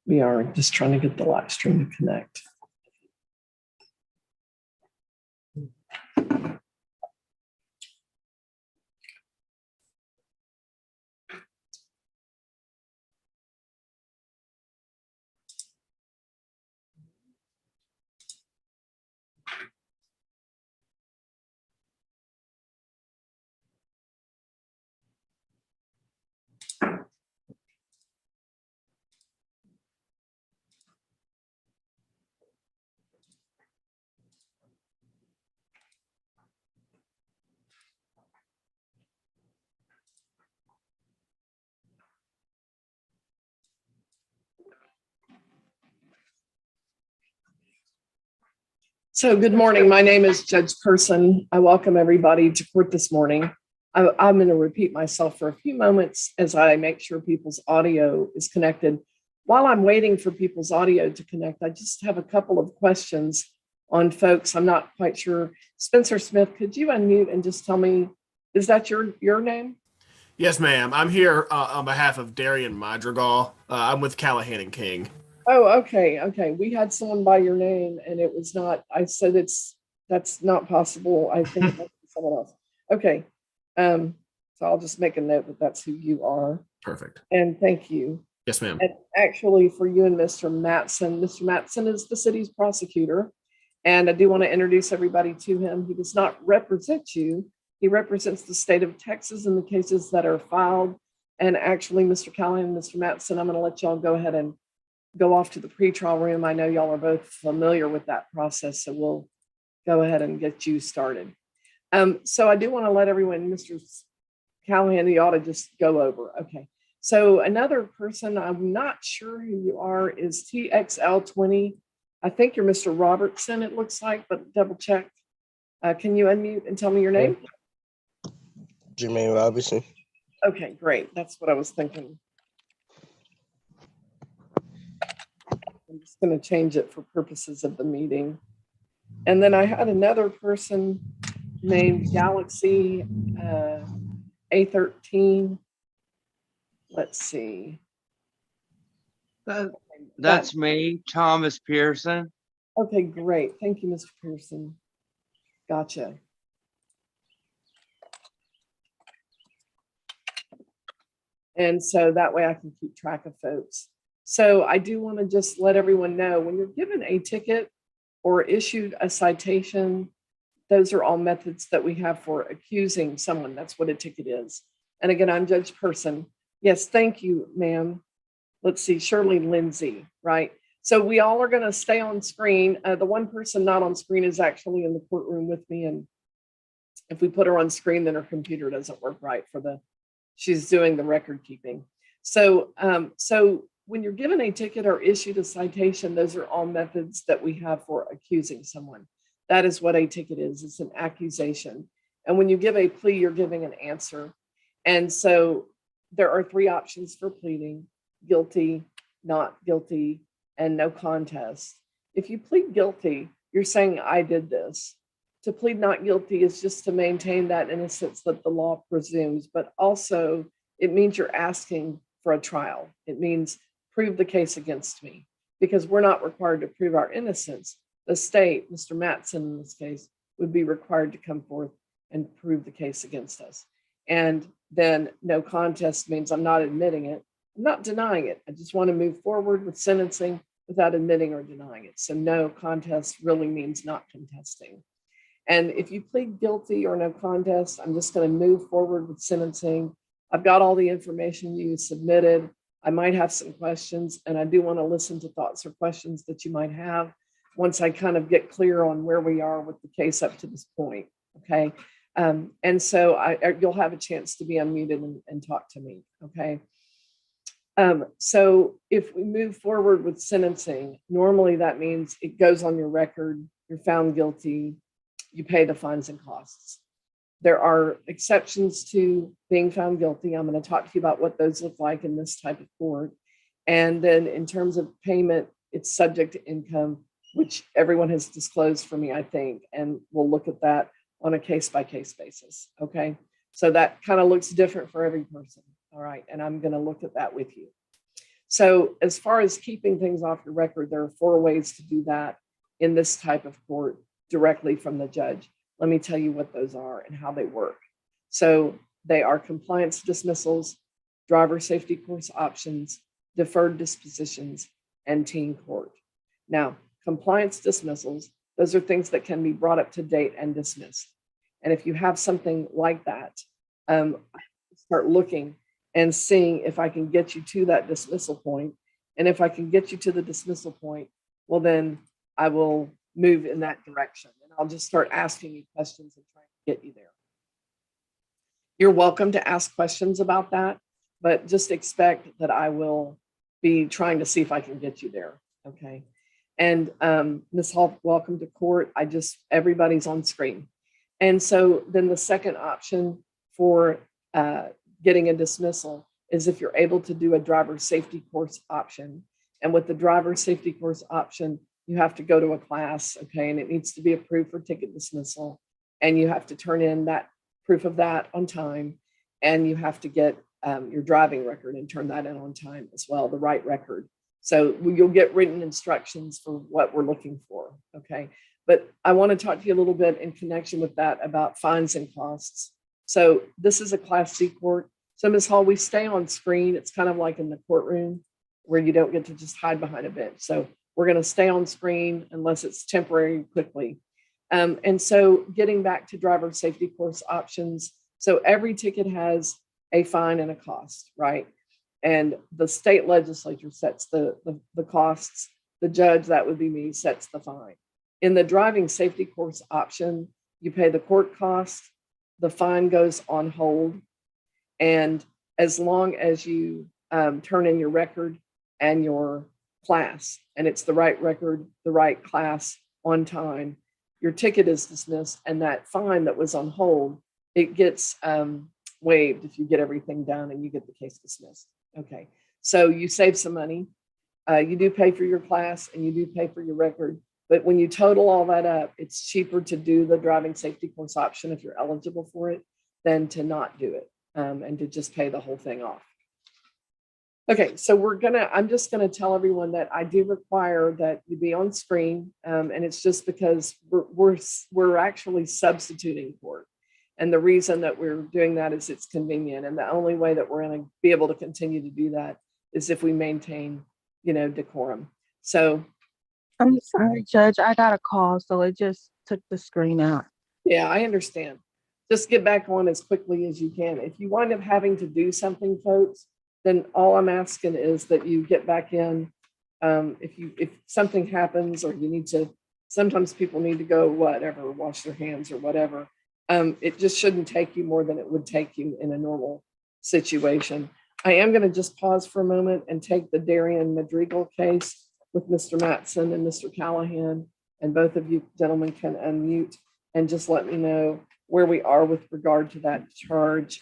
We are just trying to get the live stream to connect. So good morning. My name is Judge Person. I welcome everybody to court this morning. I'm going to repeat myself for a few moments as I make sure people's audio is connected. While I'm waiting for people's audio to connect, I just have a couple of questions on folks. I'm not quite sure. Spencer Smith, could you unmute and just tell me, is that your name? Yes, ma'am. I'm here on behalf of Darian Madrigal. I'm with Callahan and King. Oh, okay. Okay. We had someone by your name and it was not, I said that's not possible. I think it must be someone else. Okay. So I'll just make a note that that's who you are. Perfect. And thank you. Yes, ma'am. And actually for you and Mr. Matson is the city's prosecutor. And I do want to introduce everybody to him. He does not represent you. He represents the state of Texas in the cases that are filed. And actually, Mr. Callahan and Mr. Matson, I'm going to let y'all go ahead and go off to the pretrial room. I know y'all are both familiar with that process, so we'll go ahead and get you started. So I do want to let everyone, Mr. Callahan, you ought to just go over. Okay. So another person, I'm not sure who you are, is TXL20. I think you're Mr. Robertson, it looks like, but double check. Can you unmute and tell me your name? Jermaine Robinson. Okay, great. That's what I was thinking. I'm just going to change it for purposes of the meeting. And then I had another person named Galaxy A13. Let's see. That's me, Thomas Pearson. Okay, great. Thank you, Mr. Pearson. Gotcha. And so that way I can keep track of folks. So I do want to just let everyone know when you're given a ticket or issued a citation, those are all methods that we have for accusing someone. That's what a ticket is. And again, I'm Judge Person. Yes, thank you, ma'am. Let's see, Shirley Lindsay, right? So we all are going to stay on screen. The one person not on screen is actually in the courtroom with me. And if we put her on screen, then her computer doesn't work right she's doing the record keeping. So, so when you're given a ticket or issued a citation, those are all methods that we have for accusing someone. That is what a ticket is. It's an accusation. And when you give a plea, you're giving an answer. And so there are three options for pleading: guilty, not guilty, and no contest. If you plead guilty, you're saying, I did this. To plead not guilty is just to maintain that innocence that the law presumes, but also it means you're asking for a trial. It means prove the case against me, because we're not required to prove our innocence. The state, Mr. Matson in this case, would be required to come forth and prove the case against us. And then no contest means I'm not admitting it. I'm not denying it. I just want to move forward with sentencing without admitting or denying it. So no contest really means not contesting. And if you plead guilty or no contest, I'm just going to move forward with sentencing. I've got all the information you submitted. I might have some questions, and I do want to listen to thoughts or questions that you might have once I kind of get clear on where we are with the case up to this point. Okay. And so you'll have a chance to be unmuted and talk to me. Okay. So if we move forward with sentencing, normally that means it goes on your record, you're found guilty, you pay the fines and costs. There are exceptions to being found guilty. I'm going to talk to you about what those look like in this type of court. And then in terms of payment, it's subject to income, which everyone has disclosed for me, I think, and we'll look at that on a case-by-case basis, okay? So that kind of looks different for every person, all right? And I'm going to look at that with you. So as far as keeping things off your record, there are 4 ways to do that in this type of court directly from the judge. Let me tell you what those are and how they work. So they are compliance dismissals, driver safety course options, deferred dispositions, and teen court. Now, compliance dismissals, those are things that can be brought up to date and dismissed. And if you have something like that, start looking and seeing if I can get you to that dismissal point. And if I can get you to the dismissal point, well, then I will move in that direction. And I'll just start asking you questions and trying to get you there. You're welcome to ask questions about that, but just expect that I will be trying to see if I can get you there. Okay. And Ms. Hall, welcome to court. Everybody's on screen. And so then the second option for getting a dismissal is if you're able to do a driver safety course option. And with the driver safety course option, you have to go to a class, okay, and it needs to be approved for ticket dismissal. And you have to turn in that proof of that on time. And you have to get your driving record and turn that in on time as well, the right record. So you'll get written instructions for what we're looking for, okay? But I want to talk to you a little bit in connection with that about fines and costs. So this is a Class C court. So Ms. Hall, we stay on screen. It's kind of like in the courtroom where you don't get to just hide behind a bench. So we're going to stay on screen unless it's temporary quickly. And so getting back to driver safety course options. So every ticket has a fine and a cost, right? And the state legislature sets the costs. The judge, that would be me, sets the fine. In the driving safety course option, you pay the court cost, the fine goes on hold. And as long as you turn in your record and your class, and it's the right record, the right class on time, your ticket is dismissed, and that fine that was on hold, it gets waived if you get everything done and you get the case dismissed. Okay, so you save some money. You do pay for your class and you do pay for your record, but when you total all that up, it's cheaper to do the driving safety course option if you're eligible for it than to not do it and to just pay the whole thing off. Okay, so I'm just gonna tell everyone that I do require that you be on screen, and it's just because we're actually substituting court. And the reason that we're doing that is it's convenient. And the only way that we're going to be able to continue to do that is if we maintain, decorum. So I'm sorry, Judge. I got a call, so it just took the screen out. yeah, I understand. Just get back on as quickly as you can. If you wind up having to do something, folks, then all I'm asking is that you get back in. If something happens or you need to, sometimes people need to go, wash their hands or whatever. It just shouldn't take you more than it would take you in a normal situation. I am going to just pause for a moment and take the Darian Madrigal case with Mr. Mattson and Mr. Callahan, and both of you gentlemen can unmute and just let me know where we are with regard to that charge.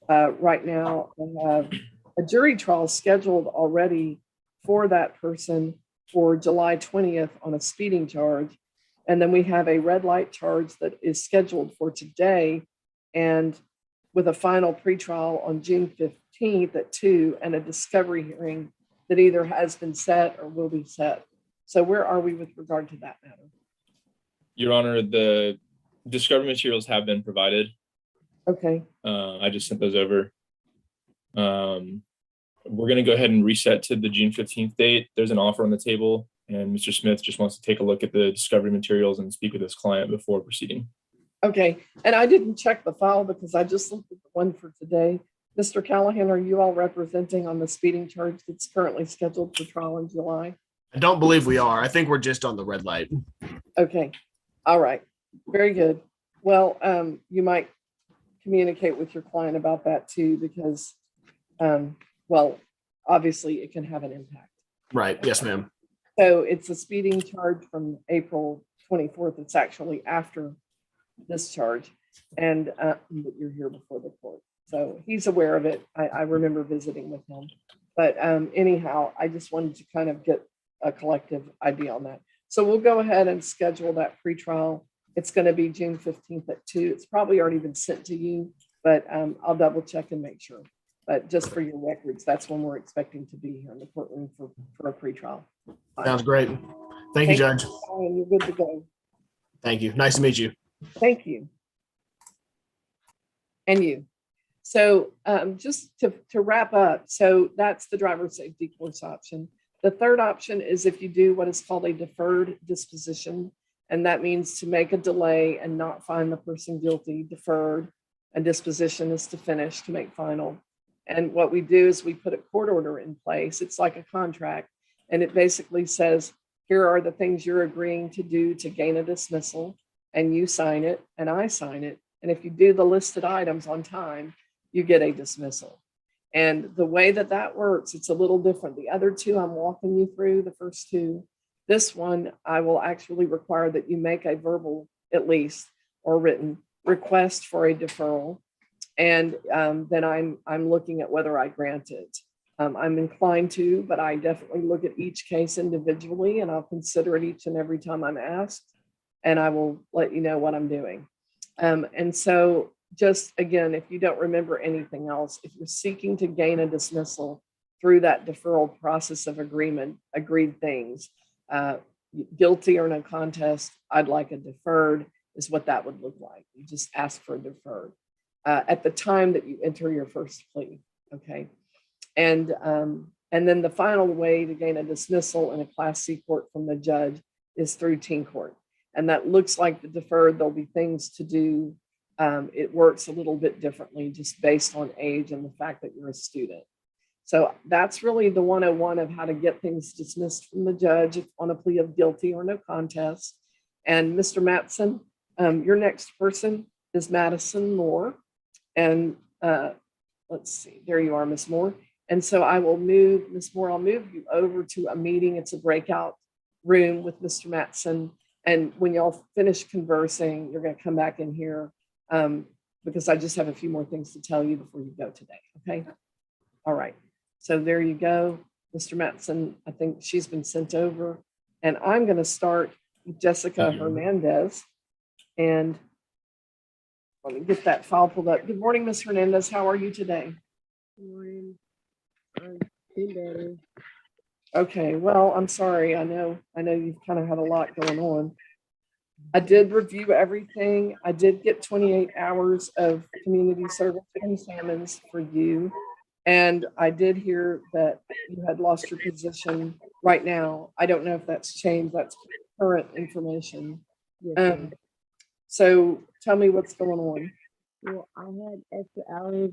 Right now, I have a jury trial scheduled already for that person for July 20th on a speeding charge. And then we have a red light charge that is scheduled for today, and with a final pretrial on June 15th at 2 and a discovery hearing that either has been set or will be set. So where are we with regard to that matter? Your Honor, the discovery materials have been provided. Okay. I just sent those over. We're going to go ahead and reset to the June 15th date. There's an offer on the table, and Mr. Smith just wants to take a look at the discovery materials and speak with his client before proceeding. Okay. And I didn't check the file because I just looked at the one for today. Mr. Callahan, are you all representing on the speeding charge that's currently scheduled for trial in July? I don't believe we are. I think we're just on the red light. Okay. All right. Very good. Well, you might communicate with your client about that too, because, obviously it can have an impact. Right. Yes, ma'am. So it's a speeding charge from April 24th. It's actually after this charge, and you're here before the court. So he's aware of it. I remember visiting with him. But anyhow, I just wanted to kind of get a collective idea on that. So we'll go ahead and schedule that pretrial. It's going to be June 15th at 2. It's probably already been sent to you, but I'll double check and make sure. But just for your records, that's when we're expecting to be here in the courtroom for a pretrial. Sounds great. Thank you, Judge. And you're good to go. Thank you. Nice to meet you. Thank you. And you. So just to wrap up, so that's the driver's safety course option. The third option is if you do what is called a deferred disposition, and that means to make a delay and not find the person guilty. Deferred, a disposition is to finish, to make final. And what we do is we put a court order in place. It's like a contract, and it basically says, here are the things you're agreeing to do to gain a dismissal, and you sign it and I sign it. And if you do the listed items on time, you get a dismissal. And the way that that works, it's a little different. The other two I'm walking you through, the first two. This one, I will actually require that you make a verbal, at least, or written request for a deferral. And then I'm looking at whether I grant it. I'm inclined to, but I definitely look at each case individually, and I'll consider it each and every time I'm asked, and I will let you know what I'm doing. And so just again, if you don't remember anything else, if you're seeking to gain a dismissal through that deferral process of agreed things, guilty or no contest, I'd like a deferred is what that would look like. You just ask for a deferred at the time that you enter your first plea, okay? And then the final way to gain a dismissal in a Class C court from the judge is through teen court. And that looks like the deferred. There'll be things to do. It works a little bit differently just based on age and the fact that you're a student. So that's really the 101 of how to get things dismissed from the judge on a plea of guilty or no contest. And Mr. Matson, your next person is Madison Moore. And let's see, there you are, Ms. Moore. And so I will move, Ms. Moore, I'll move you over to a meeting. It's a breakout room with Mr. Matson. And when y'all finish conversing, you're going to come back in here because I just have a few more things to tell you before you go today. Okay. All right. So there you go. Mr. Matson, I think she's been sent over. And I'm going to start with Jessica Hernandez. And let me get that file pulled up. Good morning, Ms. Hernandez. How are you today? Good morning. I'm doing better. Okay, well, I'm sorry. I know you've kind of had a lot going on. I did review everything. I did get 28 hours of community service examines for you. And I did hear that you had lost your position right now. I don't know if that's changed. That's current information. Yes, ma'am. So tell me what's going on. Well, I had extra hours.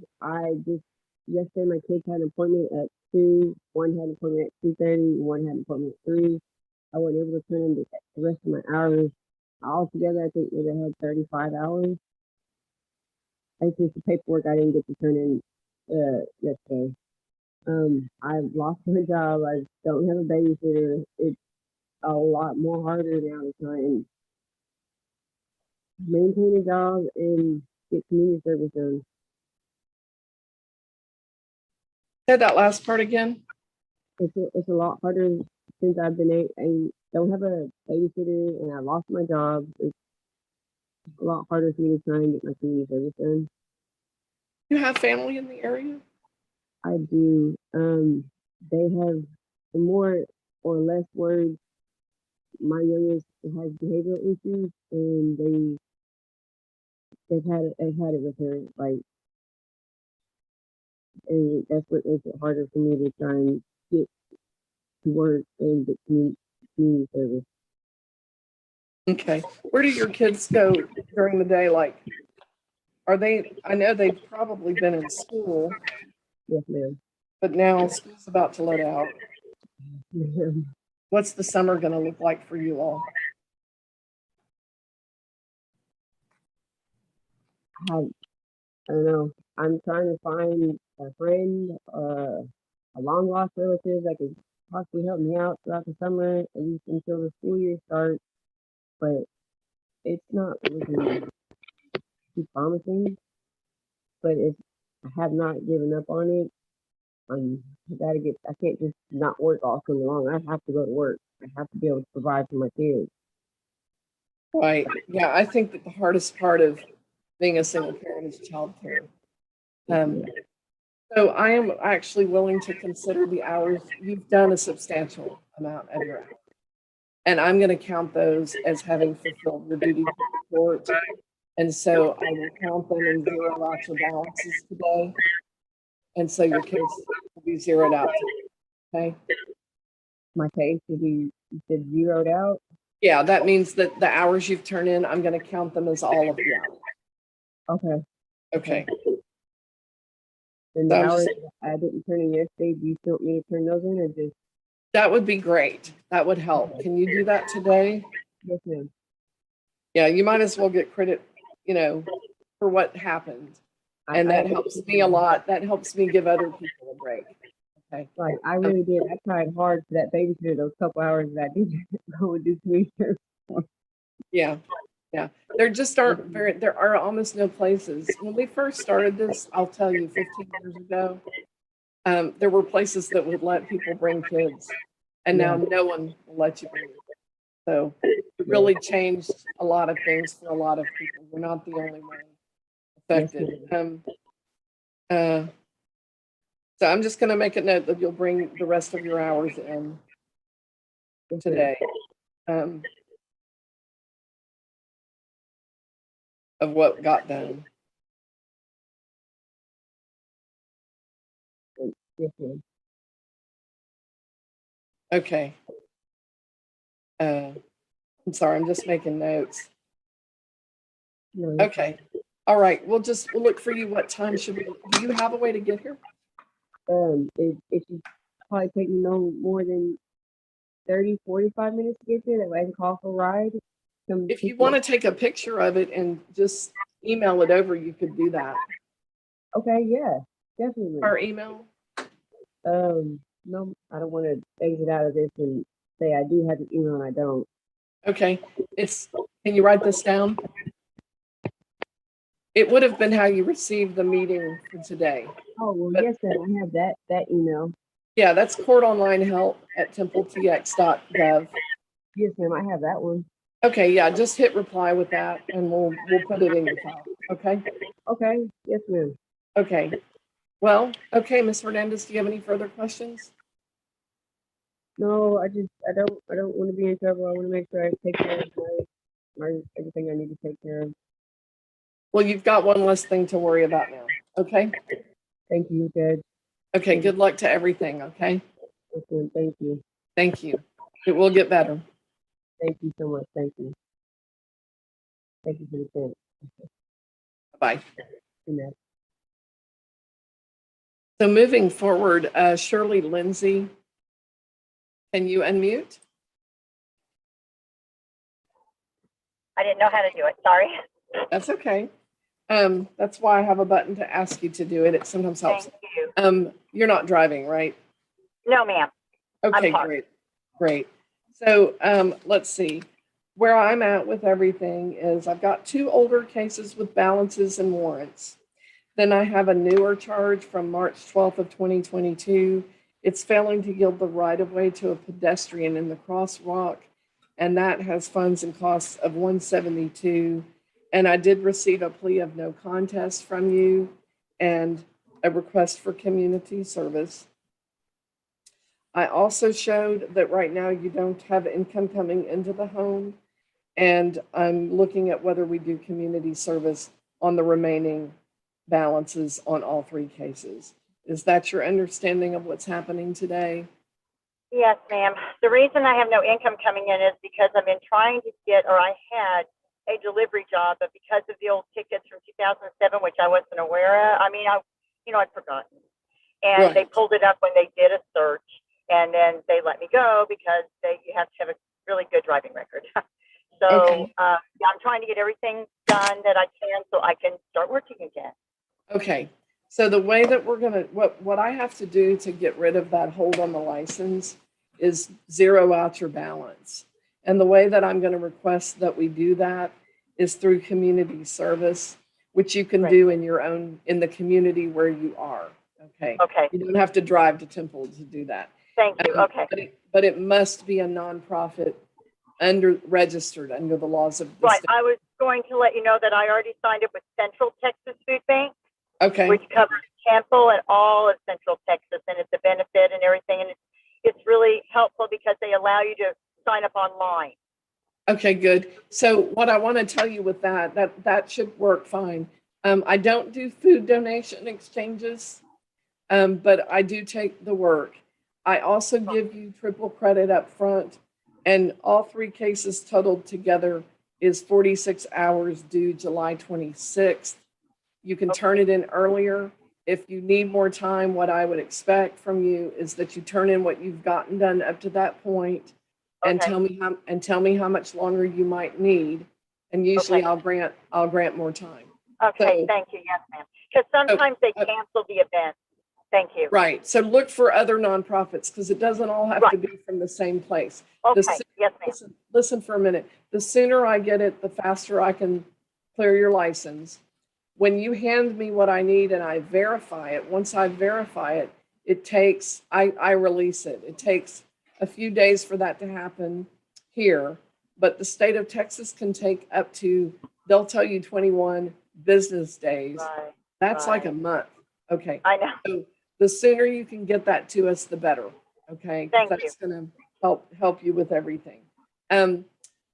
Yesterday my kids had an appointment at 2. One had an appointment at 2:30. One had an appointment at 3. I wasn't able to turn in the rest of my hours. Altogether, I think maybe I had 35 hours. It's just the paperwork I didn't get to turn in yesterday. I've lost my job. I don't have a babysitter. It's a lot more harder now to try and maintain a job and get community service done. Say that last part again. It's a lot harder since I don't have a babysitter and I lost my job. It's a lot harder for me to try and get my community service done. You have family in the area? I do. They have the more or less words. My youngest has behavioral issues, and they've had it with her. Like, and that's what makes it harder for me to try and get to work and get community service. Okay. Where do your kids go during the day? Like, I know they've probably been in school. Yes, ma'am. But now school's about to let out. Ma'am. What's the summer going to look like for you all? I don't know. I'm trying to find a friend, a long lost relative that could possibly help me out throughout the summer, at least until the school year starts. But it's not looking too promising. But I have not given up on it. I can't just not work all summer long. I have to go to work. I have to be able to provide for my kids. Right. Yeah, I think that the hardest part of being a single parent is childcare. So I am actually willing to consider the hours. You've done a substantial amount of your hours. And I'm going to count those as having fulfilled your duty to report. And so I will count them and zero out your balances today. And so your case will be zeroed out. Okay. My case will be, you said zeroed out? Yeah, that means that the hours you've turned in, I'm going to count them as all of the hours. Okay. Okay. And the So I'm hours just- I didn't turn in yesterday, do you still want me to turn those in or just, That would be great. That would help. Can you do that today? yes, ma'am? Yeah, you might as well get credit, for what happened. And that helps me a lot. That helps me give other people a break. Okay. Like, I really did. I tried hard for that babysitter those couple hours that I did go and do community. Yeah. Yeah. There are almost no places. When we first started this, I'll tell you, 15 years ago, there were places that would let people bring kids, and now no one will let you bring them. So it really changed a lot of things for a lot of people. We're not the only one affected. So I'm just going to make a note that you'll bring the rest of your hours in today. Of what got done. Yes, ma'am. Okay. I'm sorry, I'm just making notes. No, you're Okay. All right. We'll look for you. What time should we, do you have a way to get here? It should probably take me no more than 30, 45 minutes to get there. That way I can call for a ride. If you want to take a picture of it and just email it over, you could do that. Okay, yeah, definitely. Our email. No, I don't want to exit out of this and say I do have the email and I don't. Okay. Can you write this down? It would have been how you received the meeting for today. Oh, well, But- yes, ma'am, I have that email. Yeah, that's courtonlinehelp@templetx.gov. Yes, ma'am, I have that one. Okay, yeah, just hit reply with that and we'll put it in your file. Okay. Okay, yes, ma'am. Okay. Well, okay, Ms. Hernandez, do you have any further questions? No, I don't want to be in trouble. I want to make sure I take care of my everything I need to take care of. Well, you've got one less thing to worry about now. Okay. Thank you, Judge. Okay. Good luck to everything. Okay. Yes, ma'am, thank you. Thank you. It will get better. Thank you so much. Thank you. Thank you for the chance. Bye. Good night. So moving forward, Shirley Lindsay, can you unmute? I didn't know how to do it. Sorry. That's okay. That's why I have a button to ask you to do it. It sometimes helps. Thank you. You're not driving, right? No, ma'am. Okay, parked. great. So let's see. Where I'm at with everything is I've got 2 older cases with balances and warrants. Then I have a newer charge from March 12th of 2022. It's failing to yield the right-of-way to a pedestrian in the crosswalk, and that has funds and costs of $172. And I did receive a plea of no contest from you and a request for community service. I also showed that right now you don't have income coming into the home, and I'm looking at whether we do community service on the remaining balances on all 3 cases. Is that your understanding of what's happening today? Yes, ma'am. The reason I have no income coming in is because I've been trying to get, or I had a delivery job, but because of the old tickets from 2007, which I wasn't aware of, I'd forgotten. And they Right. pulled it up when they did a search, and then they let me go because you have to have a really good driving record. So Okay. I'm trying to get everything done that I can so I can start working again. Okay, so the way that we're gonna, what I have to do to get rid of that hold on the license is zero out your balance. And the way that I'm gonna request that we do that is through community service, which you can Right. do in the community where you are, okay? Okay, You don't have to drive to Temple to do that. thank you. Okay. But it must be a nonprofit registered under the laws of the Right. state. I was going to let you know that I already signed up with Central Texas Food Bank, Okay, which covers Temple and all of Central Texas, and it's a benefit and everything. And it's really helpful because they allow you to sign up online. Okay, good. So what I want to tell you with that should work fine. I don't do food donation exchanges, but I do take the work. I also give you triple credit up front, and all 3 cases totaled together is 46 hours due July 26th. You can turn it in earlier. If you need more time, what I would expect from you is that you turn in what you've gotten done up to that point and Okay. tell me how much longer you might need. And usually Okay. I'll grant more time. Okay, So- thank you. Yes, ma'am. Because sometimes they cancel the event. Thank you. Right. So look for other nonprofits because it doesn't all have to Right. be from the same place. Okay, The yes, ma'am. listen for a minute. The sooner I get it, the faster I can clear your license. When you hand me what I need and I verify it, once I verify it, I release it. It takes a few days for that to happen here, but the state of Texas can take up to, they'll tell you 21 business days. Right. That's like a right. month. Okay. I know. So the sooner you can get that to us, the better. Okay. 'Cause Thank that's going to help you with everything.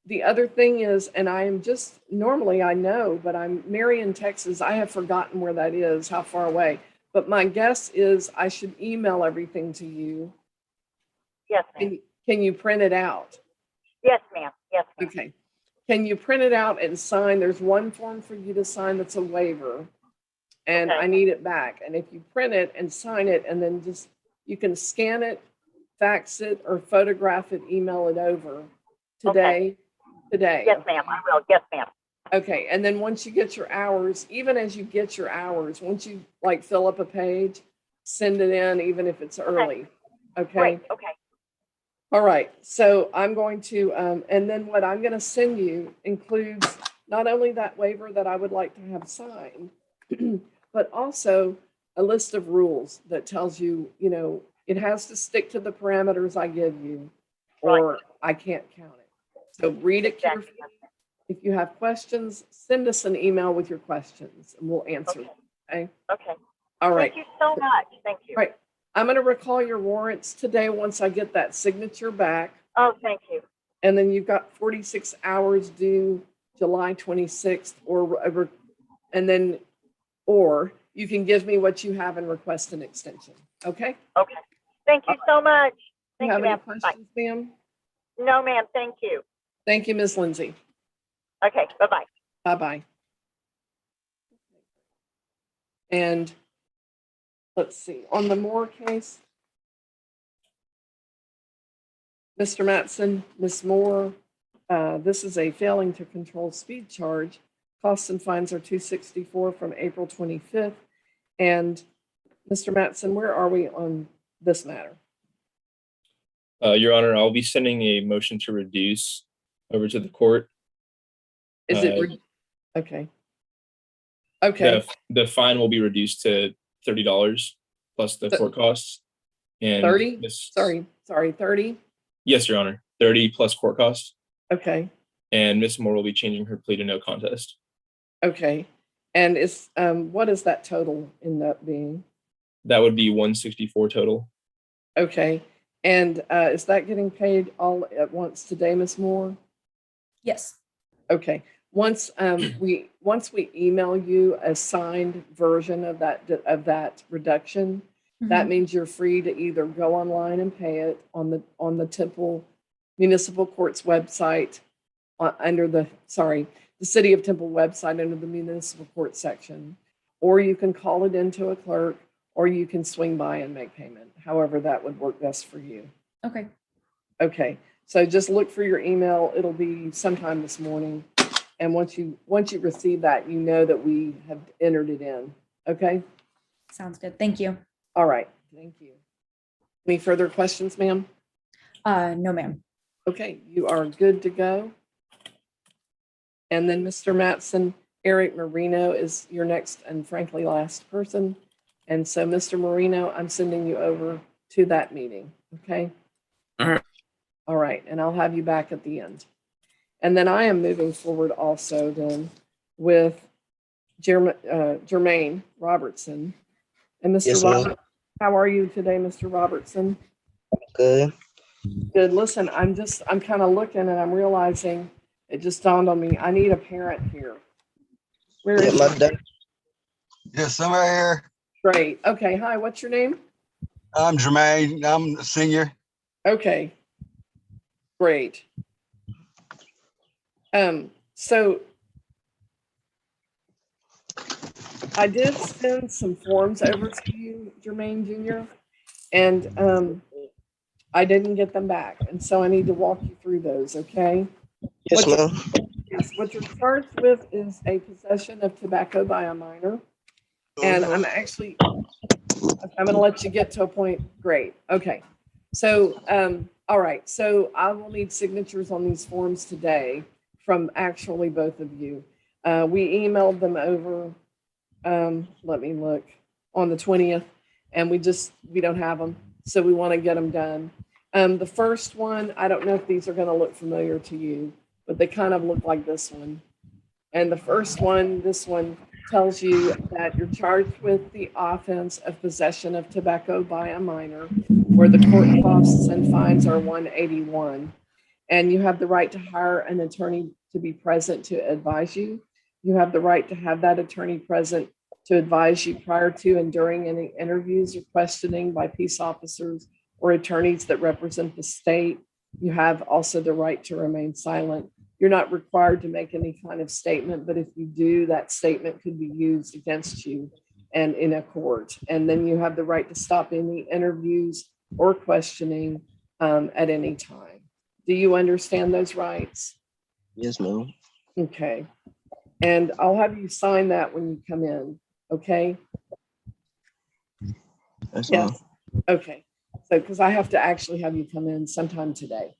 The other thing is, and I am just, normally I know, but I'm Marion, Texas. I have forgotten where that is, how far away. But my guess is I should email everything to you. Yes, ma'am. Can you print it out? Yes, ma'am. Yes, ma'am. Okay. Can you print it out and sign? There's one form for you to sign that's a waiver. And Okay. I need it back. And if you print it and sign it, and then just, you can scan it, fax it, or photograph it, email it over today. Yes, ma'am. I will. Yes, ma'am. Okay, and then once you get your hours, even as you get your hours, once you like fill up a page, send it in, even if it's early. Okay. Great. Okay. All right. So I'm going to, and then what I'm going to send you includes not only that waiver that I would like to have signed, but also a list of rules that tells you, you know, it has to stick to the parameters I give you, or I can't count it. So read it Exactly. carefully. If you have questions, send us an email with your questions and we'll answer them. Okay. Okay. All right. Thank you so much. Thank you. Right. I'm going to recall your warrants today once I get that signature back. Oh, thank you. And then you've got 46 hours due July 26th, or you can give me what you have and request an extension. Okay. Okay. Thank you so much. Do Thank you have you, any ma'am. Bye. questions, ma'am? No, ma'am. Thank you. Thank you, Ms. Lindsay. Okay. Bye-bye. Bye-bye. And let's see, on the Moore case, Mr. Mattson, Ms. Moore, this is a failing to control speed charge. Costs and fines are $264 from April 25th. And Mr. Mattson, where are we on this matter? Your Honor, I'll be sending a motion to reduce over to the court. Is it, okay. Okay, The fine will be reduced to $30 plus the court costs. And 30? this- Sorry, 30? Yes, Your Honor, 30 plus court costs. Okay, And Ms. Moore will be changing her plea to no contest. okay. And is, what does that total end up being? That would be 164 total. Okay, and is that getting paid all at once today, Ms. Moore? Yes. Okay, once we email you a signed version of that reduction, that means you're free to either go online and pay it on the Temple Municipal Court's website under the City of Temple website under the Municipal Court section, or you can call it into a clerk, or you can swing by and make payment. However, that would work best for you. Okay. Okay, so just look for your email. It'll be sometime this morning. And once you receive that, you know that we have entered it in. Okay? Sounds good. Thank you. All right. Thank you. Any further questions, ma'am? No, ma'am. Okay, you are good to go. And then Mr. Mattson, Eric Marino is your next and frankly last person. And so, Mr. Marino, I'm sending you over to that meeting. Okay? All right. All right, and I'll have you back at the end. And then I am moving forward also then with Jermaine Robertson. And Mr. Yes, ma'am. Robert, how are you today, Mr. Robertson? Good. Good. Listen, I'm kind of looking and I'm realizing it just dawned on me. I need a parent here. Where Yeah, is my dad. Yes, I'm right here. Great. Okay. Hi, what's your name? I'm Jermaine. I'm a senior. Okay. Great. So I did send some forms over to you, Jermaine Jr., and I didn't get them back. And so I need to walk you through those, okay? Yes, ma'am. Yes, what you're charged with is a possession of tobacco by a minor. And I'm going to let you get to a point. Great. Okay. So, all right. So I will need signatures on these forms today from actually both of you. We emailed them over, let me look, on the 20th, and we don't have them. So we want to get them done. The first one, I don't know if these are going to look familiar to you, but they kind of look like this one. And the first one, this one, tells you that you're charged with the offense of possession of tobacco by a minor, where the court costs and fines are $181. And you have the right to hire an attorney to be present to advise you. You have the right to have that attorney present to advise you prior to and during any interviews or questioning by peace officers or attorneys that represent the state. You have also the right to remain silent. You're not required to make any kind of statement, but if you do, that statement could be used against you and in a court. And then you have the right to stop any interviews or questioning at any time. Do you understand those rights? Yes, ma'am. Okay. And I'll have you sign that when you come in, okay? Yes, ma'am. Yes. Okay. So, because I have to actually have you come in sometime today.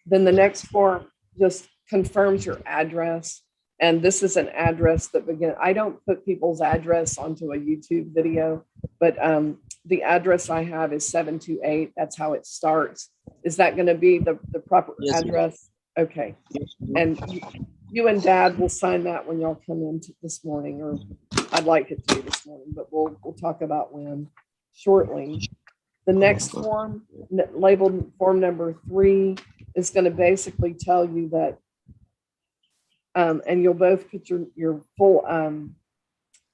Then the next form just confirms your address. And this is an address that I don't put people's address onto a YouTube video, but the address I have is 728. That's how it starts. Is that going to be the proper Yes, ma'am. address? Okay. Yes, ma'am. And you and Dad will sign that when y'all come in this morning, or I'd like it to be this morning, but we'll talk about when shortly. The next form, labeled form number 3, is going to basically tell you that, and you'll both put your full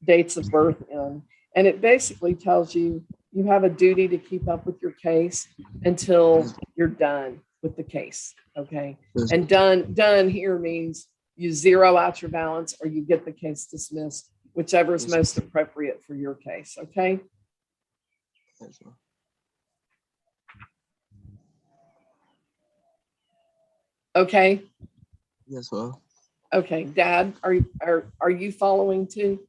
dates of birth in, and it basically tells you you have a duty to keep up with your case until you're done with the case, okay? And done here means you zero out your balance or you get the case dismissed, whichever is most appropriate for your case, okay? Yes, ma'am. Okay. Yes, ma'am. Okay, Dad, are you following too?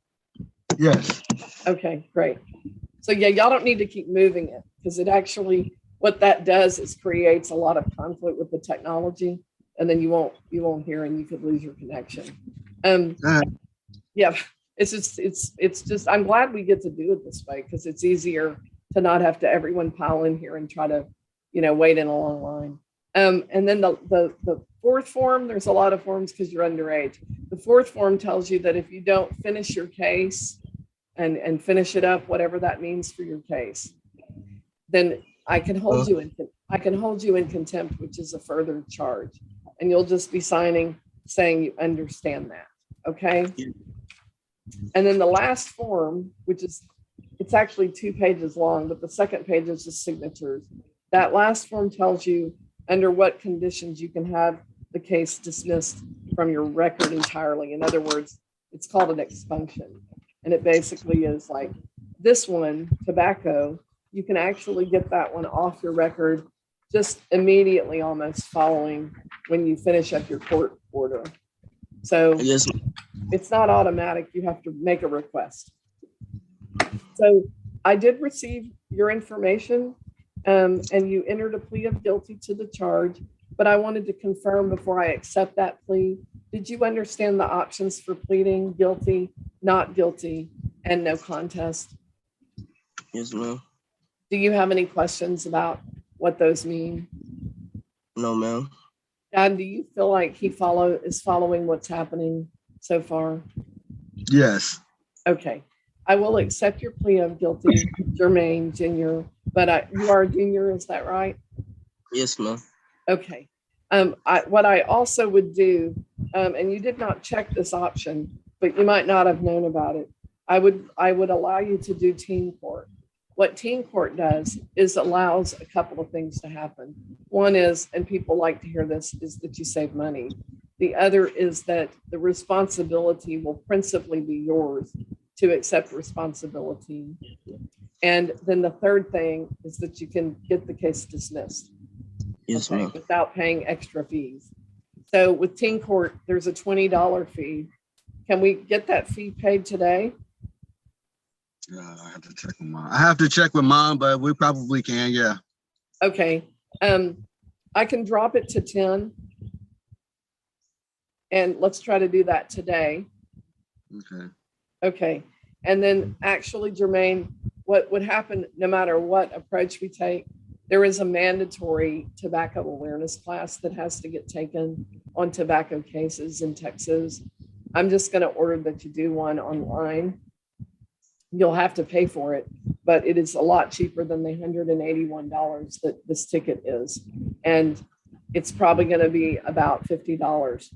Yes. Okay, great. So yeah, y'all don't need to keep moving it because it actually, what that does is creates a lot of conflict with the technology, and then you won't hear and you could lose your connection. Yeah, it's just I'm glad we get to do it this way because it's easier to not have to everyone pile in here and try to, wait in a long line. And then the fourth form, there's a lot of forms because you're underage. The fourth form tells you that if you don't finish your case and finish it up, whatever that means for your case, then I can hold you in contempt, which is a further charge. And you'll just be signing saying you understand that. Okay. And then the last form, it's actually 2 pages long, but the second page is just signatures. That last form tells you under what conditions you can have the case dismissed from your record entirely. In other words, it's called an expunction. And it basically is like this one, tobacco, you can actually get that one off your record just immediately almost following when you finish up your court order. So Yes, it's not automatic. You have to make a request. So I did receive your information. And you entered a plea of guilty to the charge, but I wanted to confirm before I accept that plea. Did you understand the options for pleading guilty, not guilty, and no contest? yes, ma'am. Do you have any questions about what those mean? No, ma'am. Dad, do you feel like he is following what's happening so far? Yes. Okay. I will accept your plea of guilty, Jermaine Jr., but you are a junior, is that right? Yes, ma'am. Okay. What I also would do, and you did not check this option, but you might not have known about it. I would allow you to do teen court. What teen court does is allows a couple of things to happen. One is, and people like to hear this, is that you save money. The other is that the responsibility will principally be yours to accept responsibility. And then the third thing is that you can get the case dismissed. Yes, Okay, ma'am. without paying extra fees. So with teen court, there's a $20 fee. Can we get that fee paid today? I have to check with mom. I have to check with mom, but we probably can. Yeah. Okay. I can drop it to 10. And let's try to do that today. Okay. Okay. And then actually, Jermaine, what would happen no matter what approach we take, there is a mandatory tobacco awareness class that has to get taken on tobacco cases in Texas. I'm just going to order that you do one online. You'll have to pay for it, but it is a lot cheaper than the $181 that this ticket is. And it's probably going to be about $50.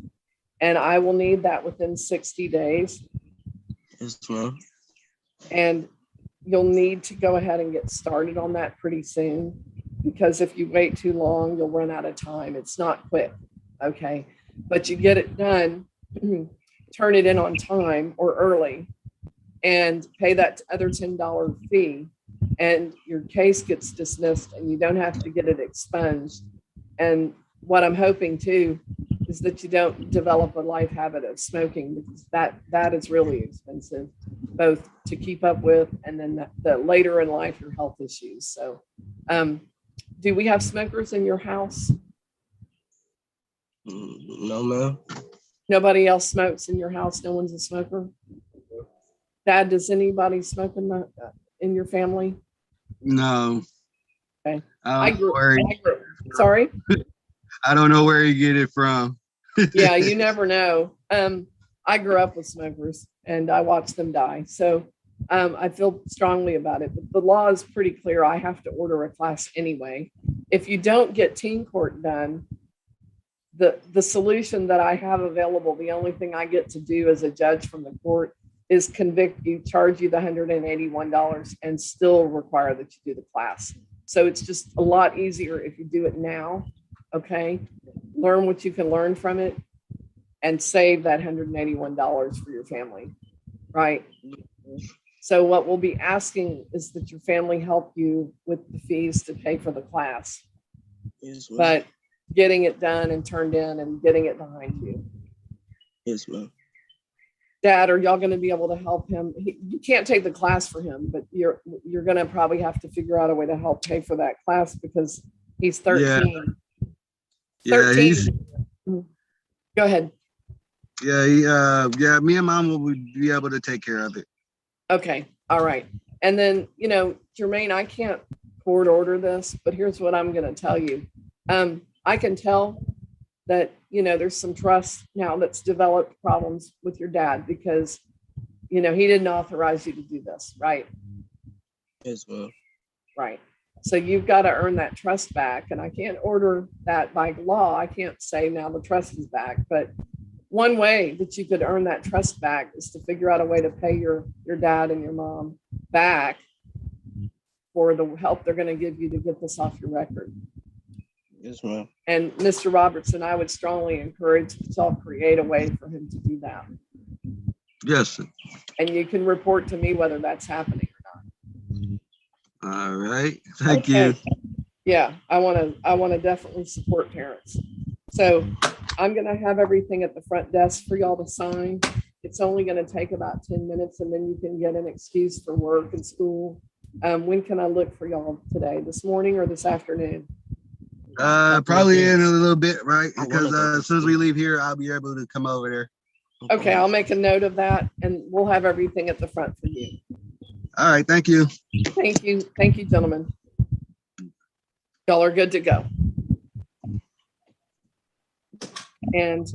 And I will need that within 60 days. Yes, ma'am. And you'll need to go ahead and get started on that pretty soon, because if you wait too long, you'll run out of time. It's not quick, okay? But you get it done, turn it in on time or early, and pay that other $10 fee, and your case gets dismissed and you don't have to get it expunged. And what I'm hoping too is that you don't develop a life habit of smoking, because that is really expensive, both to keep up with and then the later in life, your health issues. So do we have smokers in your house? No, ma'am. Nobody else smokes in your house? No one's a smoker? Dad, does anybody smoke in your family? No. Okay. I Sorry? I don't know where you get it from. Yeah, you never know. I grew up with smokers and I watched them die. So I feel strongly about it. But the law is pretty clear. I have to order a class anyway. If you don't get teen court done, the solution that I have available, the only thing I get to do as a judge from the court is convict you, charge you the $181 and still require that you do the class. So it's just a lot easier if you do it now, okay? Learn what you can learn from it and save that $181 for your family, right? So what we'll be asking is that your family help you with the fees to pay for the class, Yes, ma'am. but getting it done and turned in and getting it behind you. Yes, ma'am. Dad, are y'all going to be able to help him? You can't take the class for him, but you're going to probably have to figure out a way to help pay for that class because he's 13. Yeah, 13. Go ahead. Yeah, me and mom will be able to take care of it. Okay. All right. And then, Jermaine, I can't court order this, but here's what I'm going to tell you. I can tell that, there's some trust now that's developed problems with your dad because, he didn't authorize you to do this, right? Yes, ma'am. Right. So you've got to earn that trust back. And I can't order that by law. I can't say now the trust is back. But one way that you could earn that trust back is to figure out a way to pay your dad and your mom back for the help they're going to give you to get this off your record. Yes, ma'am. And Mr. Robertson, I would strongly encourage that y'all create a way for him to do that. Yes, sir. And you can report to me whether that's happening or not. All right. Thank Okay. you. Yeah, I want to definitely support parents. So I'm going to have everything at the front desk for y'all to sign. It's only going to take about 10 minutes and then you can get an excuse for work and school. When can I look for y'all today? This morning or this afternoon? Probably in a little bit, right? Because as soon as we leave here, I'll be able to come over there. Okay, I'll make a note of that and we'll have everything at the front for you. All right. Thank you. Thank you. Thank you, gentlemen. Y'all are good to go. And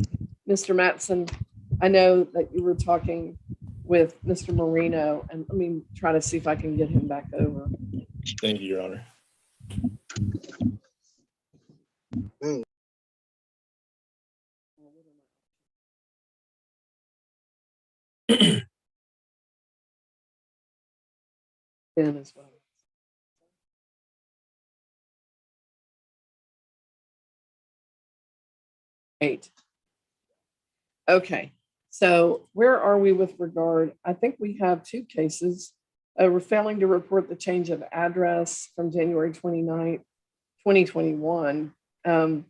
Mr. Mattson, I know that you were talking with Mr. Marino, and let me try to see if I can get him back over. Thank you, Your Honor. Ben as well. Eight. Okay, so where are we with regard? I think we have two cases. We're failing to report the change of address from January 29th, 2021. And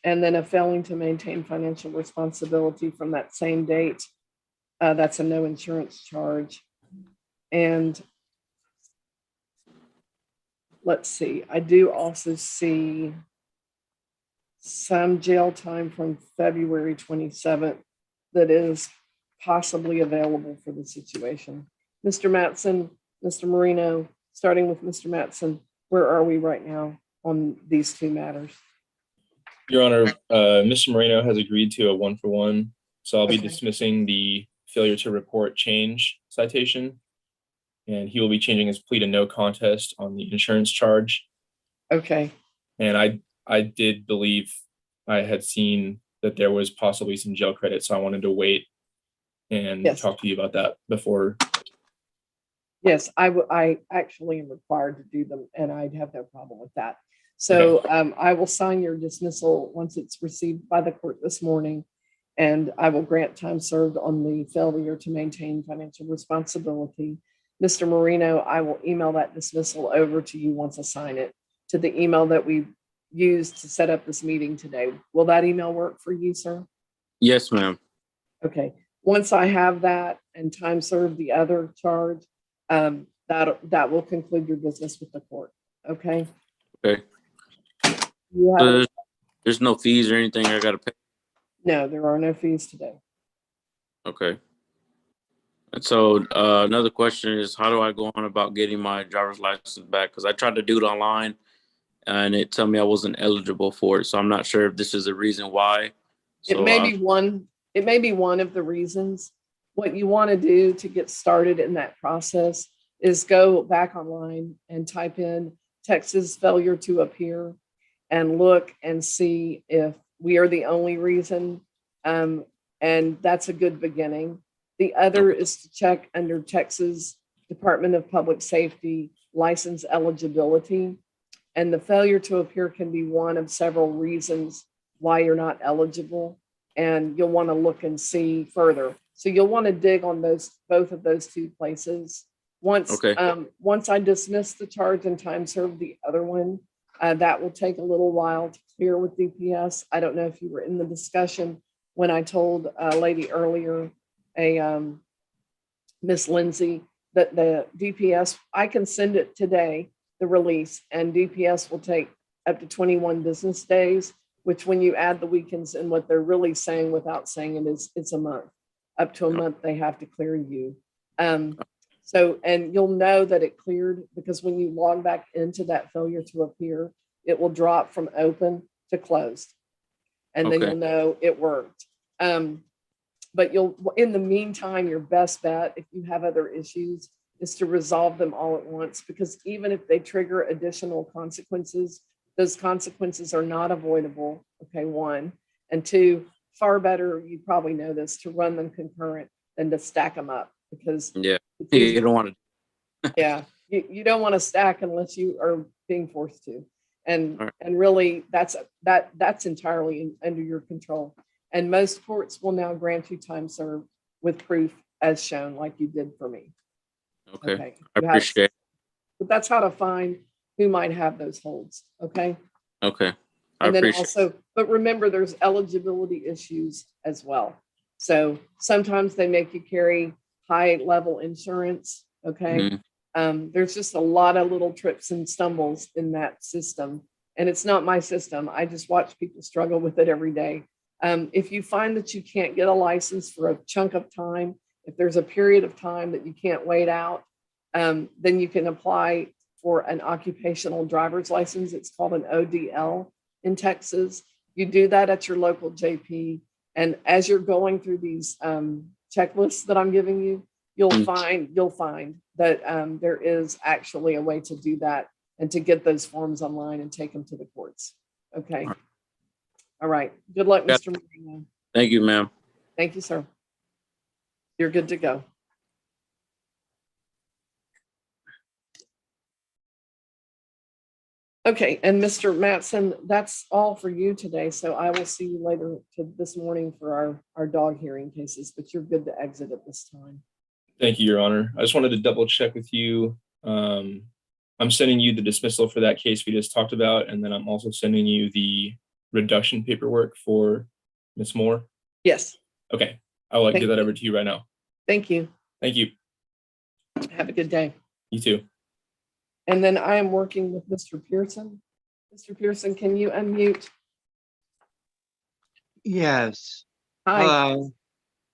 then a failing to maintain financial responsibility from that same date. That's a no insurance charge. And let's see, I do also see some jail time from February 27th that is possibly available for the situation. Mr. Mattson, Mr. Marino, starting with Mr. Mattson, where are we right now on these two matters? Your Honor, Mr. Moreno has agreed to a 1-for-1, so I'll be Okay. dismissing the failure to report change citation, and he will be changing his plea to no contest on the insurance charge. Okay, And I did believe I had seen that there was possibly some jail credit, so I wanted to wait and Yes. talk to you about that before. yes, I actually am required to do them, and I'd have no problem with that. So I will sign your dismissal once it's received by the court this morning, and I will grant time served on the failure to maintain financial responsibility. Mr. Marino, I will email that dismissal over to you once I sign it to the email that we used to set up this meeting today. Will that email work for you, sir? Yes, ma'am. Okay, once I have that and time served the other charge, that will conclude your business with the court, okay? Okay. You have, There's no fees or anything I gotta pay. no, there are no fees today. Okay. And so another question is, how do I go on about getting my driver's license back? Because I tried to do it online and it told me I wasn't eligible for it. So I'm not sure if this is the reason why. It may be one of the reasons. What you want to do to get started in that process is go back online and type in Texas failure to appear and look and see if we are the only reason. And that's a good beginning. The other is to check under Texas Department of Public Safety license eligibility. And the failure to appear can be one of several reasons why you're not eligible. And you'll want to look and see further. So you'll want to dig on both of those two places. Once I dismiss the charge and time serve the other one, that will take a little while to clear with DPS. I don't know if you were in the discussion when I told a lady earlier, Miss Lindsay, that the DPS, I can send it today, the release, and DPS will take up to 21 business days, which when you add the weekends and what they're really saying without saying it is it's a month. Up to a month, they have to clear you. So, and you'll know that it cleared because when you log back into that failure to appear, it will drop from open to closed. And then you'll know it worked. But in the meantime, your best bet, if you have other issues, is to resolve them all at once, because even if they trigger additional consequences, those consequences are not avoidable. Okay, one. And two, far better, you probably know this, to run them concurrent than to stack them up, because you don't want to. you don't want to stack unless you are being forced to. And really that's entirely under your control. And most courts will now grant you time served with proof as shown, like you did for me. Okay. I appreciate it. But that's how to find who might have those holds. Okay. Okay. And then also, but remember, there's eligibility issues as well. So sometimes they make you carry high level insurance. Okay. There's just a lot of little trips and stumbles in that system. And it's not my system. I just watch people struggle with it every day. If you find that you can't get a license for a chunk of time, if there's a period of time that you can't wait out, then you can apply for an occupational driver's license. It's called an ODL in Texas. You do that at your local JP. And as you're going through these checklists that I'm giving you, you'll Mm. find that there is actually a way to do that and to get those forms online and take them to the courts. Okay. All right. Good luck, Yeah. Mr. Marino. Thank you, ma'am. Thank you, sir. You're good to go. Okay, and Mr. Mattson, that's all for you today. So I will see you later this morning for our dog hearing cases, but you're good to exit at this time. Thank you, Your Honor. I just wanted to double check with you. I'm sending you the dismissal for that case we just talked about, and then I'm also sending you the reduction paperwork for Ms. Moore. Yes. Okay, I'll Thank get that you. over to you right now. Thank you. Thank you. Have a good day. You too. And then I am working with Mr. Pearson. Mr. Pearson, can you unmute? Yes. Hi, Hello.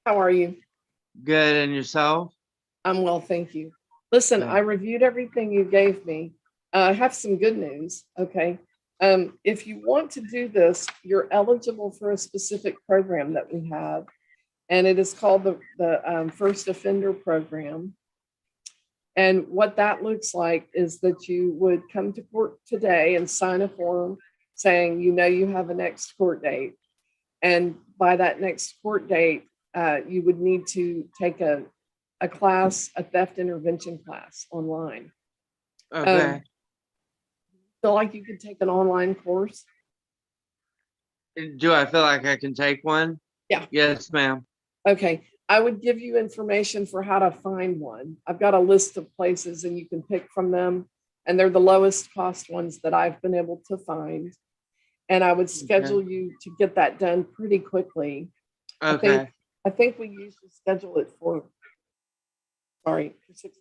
how are you? Good. And yourself? I'm well, thank you. Listen, Okay. I reviewed everything you gave me. I have some good news, okay? If you want to do this, you're eligible for a specific program that we have, and it is called the First Offender Program. And what that looks like is that you would come to court today and sign a form saying, you know, you have a next court date. And by that next court date, you would need to take a class, a theft intervention class online. Okay. Feel like you could take an online course? Do I feel like I can take one? Yeah. Yes, ma'am. Okay, I would give you information for how to find one. I've got a list of places and you can pick from them. And they're the lowest cost ones that I've been able to find. And I would schedule you to get that done pretty quickly. Okay. I think we usually schedule it for 60.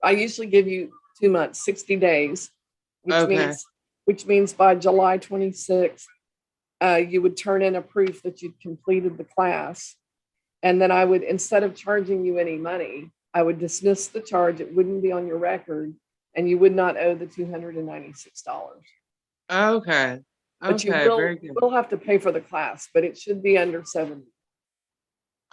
I usually give you 2 months, 60 days, Okay. which means by July 26th, you would turn in a proof that you'd completed the class. And then I would, instead of charging you any money, I would dismiss the charge. It wouldn't be on your record and you would not owe the $296. Okay. But you Okay. Very good. will have to pay for the class, but it should be under 70.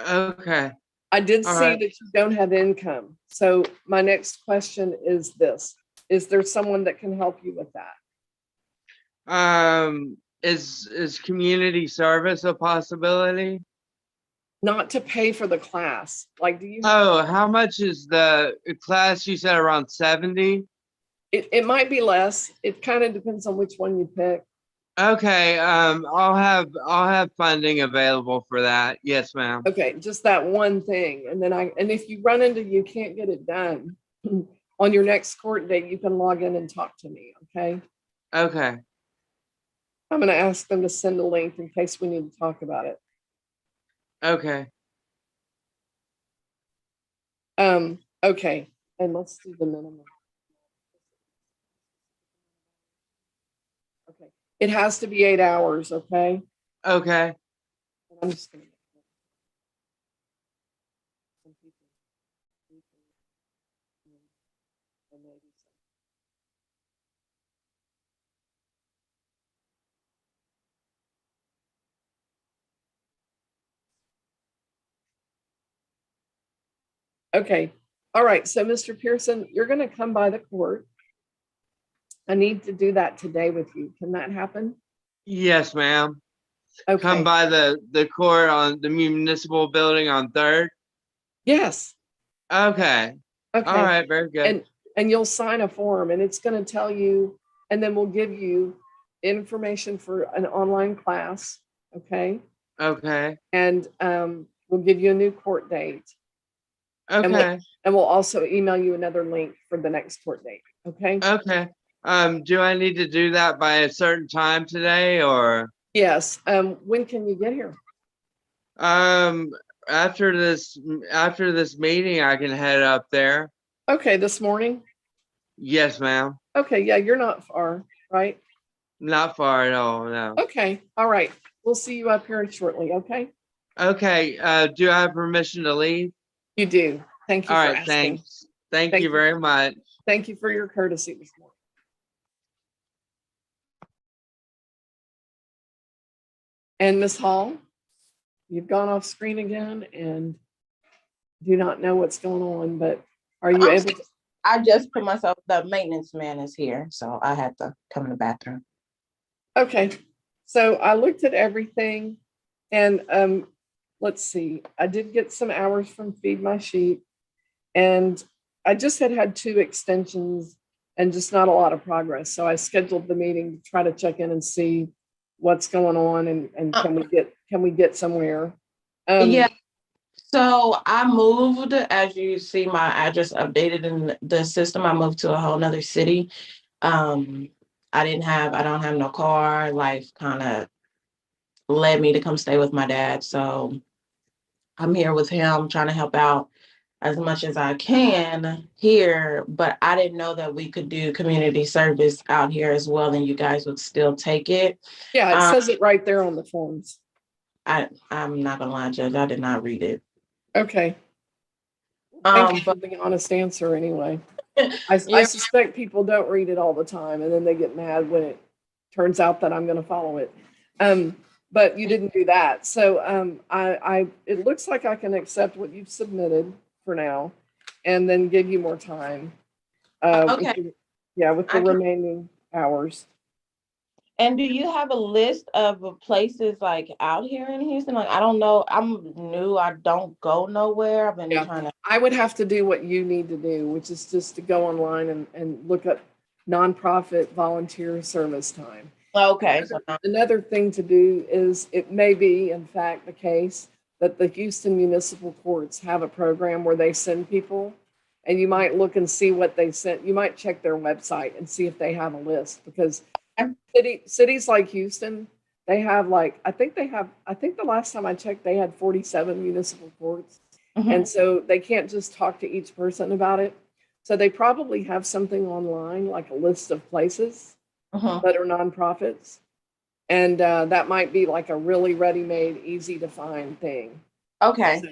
Okay. I did All see right. that you don't have income. So my next question is this: is there someone that can help you with that? Is community service a possibility? Not to pay for the class. Like, do you? Oh, how much is the class? You said around 70? It might be less. It kind of depends on which one you pick. Okay. I'll have funding available for that. Yes, ma'am. Okay, just that one thing. And then and if you run into you can't get it done on your next court date, you can log in and talk to me. Okay. Okay. I'm going to ask them to send a link in case we need to talk about it. Okay. Okay. And let's do the minimum. Okay. It has to be 8 hours. Okay. Okay. I'm just going to. Okay. All right. So, Mr. Pearson, you're going to come by the court. I need to do that today with you. Can that happen? Yes, ma'am. Okay. Come by the court on the municipal building on 3rd. Yes. Okay. Okay. All right. Very good. And you'll sign a form and it's going to tell you, and then we'll give you information for an online class. Okay. Okay. And we'll give you a new court date. Okay. And we'll also email you another link for the next court date. Okay. Okay. Do I need to do that by a certain time today or? Yes. When can you get here? After this meeting, I can head up there. Okay. This morning? Yes, ma'am. Okay. Yeah. You're not far, right? Not far at all. No. Okay. All right. We'll see you up here shortly. Okay. Okay. Do I have permission to leave? You do. Thank you All for right. asking. Thanks. Thank you very much. Thank you for your courtesy this morning. And Ms. Hall, you've gone off screen again, and do not know what's going on, but are you I'm able to? I just put myself, the maintenance man is here, so I had to come in the bathroom. Okay, so I looked at everything and let's see, I did get some hours from Feed My Sheep, and I just had 2 extensions and just not a lot of progress. So I scheduled the meeting to try to check in and see what's going on and can we get somewhere? Yeah. So I moved, as you see my address updated in the system, I moved to a whole nother city. I don't have no car. Life kind of led me to come stay with my dad. So I'm here with him trying to help out as much as I can here, but I didn't know that we could do community service out here as well, and you guys would still take it. Yeah, it says it right there on the forms. I'm not gonna lie, Judge, I did not read it. Okay. Thank you for the honest answer anyway. I suspect people don't read it all the time and then they get mad when it turns out that I'm going to follow it. But you didn't do that. So it looks like I can accept what you've submitted for now and then give you more time. Okay. With the remaining hours. And do you have a list of places like out here in Houston? Like, I don't know. I'm new. I don't go nowhere. I've been trying to. I would have to do what you need to do, which is just to go online and look up nonprofit volunteer service time. Okay. Another thing to do is it may be, in fact, the case that the Houston Municipal Courts have a program where they send people, and you might look and see what they sent. You might check their website and see if they have a list, because cities like Houston, they have I think the last time I checked, they had 47 municipal courts. Mm-hmm. And so they can't just talk to each person about it. So they probably have something online, like a list of places that are nonprofits. And that might be like a really ready-made, easy to find thing. Okay. So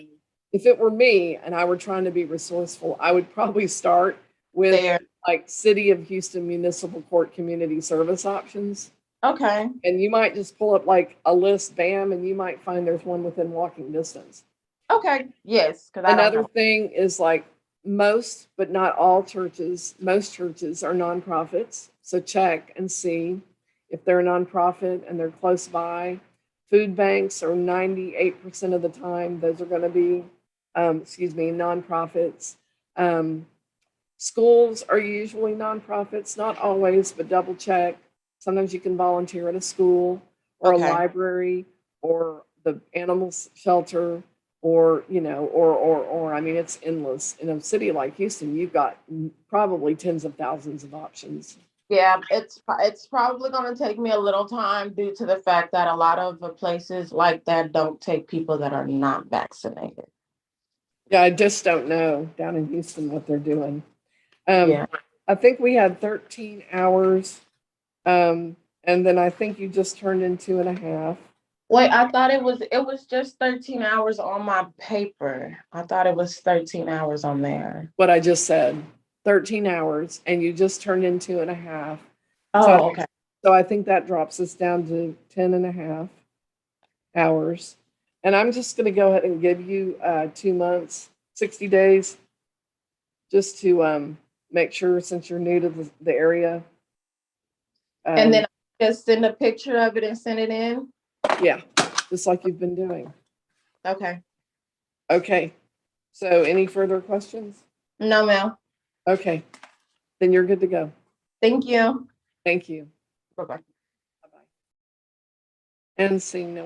if it were me and I were trying to be resourceful, I would probably start with like City of Houston Municipal Court Community Service options. Okay. And you might just pull up like a list, bam, and you might find there's one within walking distance. Okay. Yes. Another thing is like most, but not all churches, most churches are nonprofits. So check and see if they're a nonprofit and they're close by. Food banks are 98% of the time, those are going to be, nonprofits. Schools are usually nonprofits, not always, but double check. Sometimes you can volunteer at a school or a library or the animal shelter, or I mean, it's endless. In a city like Houston, you've got probably tens of thousands of options. Yeah, it's probably going to take me a little time due to the fact that a lot of places like that don't take people that are not vaccinated. Yeah, I just don't know down in Houston what they're doing. I think we had 13 hours, and then I think you just turned in 2.5. Wait, I thought it was just 13 hours on my paper. I thought it was 13 hours on there. What I just said, 13 hours, and you just turned in 2.5. Oh, okay. So I think that drops us down to 10.5 hours. And I'm just going to go ahead and give you 2 months, 60 days, just to make sure, since you're new to the area. And then I just send a picture of it and send it in? Yeah, just like you've been doing. Okay. Okay. So any further questions? No, ma'am. Okay. Then you're good to go. Thank you. Thank you. Bye-bye. Bye-bye. And seeing no